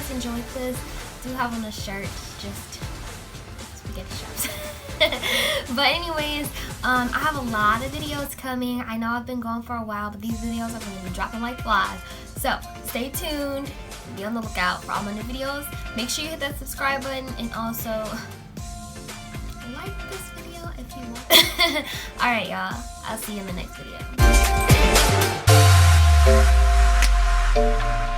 guys enjoyed this. I do have on a shirt, just spaghetti straps. But anyways, I have a lot of videos coming. I know I've been going for a while, but these videos are going to be dropping like flies. So stay tuned. Be on the lookout for all my new videos. Make sure you hit that subscribe button and also like this video if you want. Alright, y'all. I'll see you in the next video.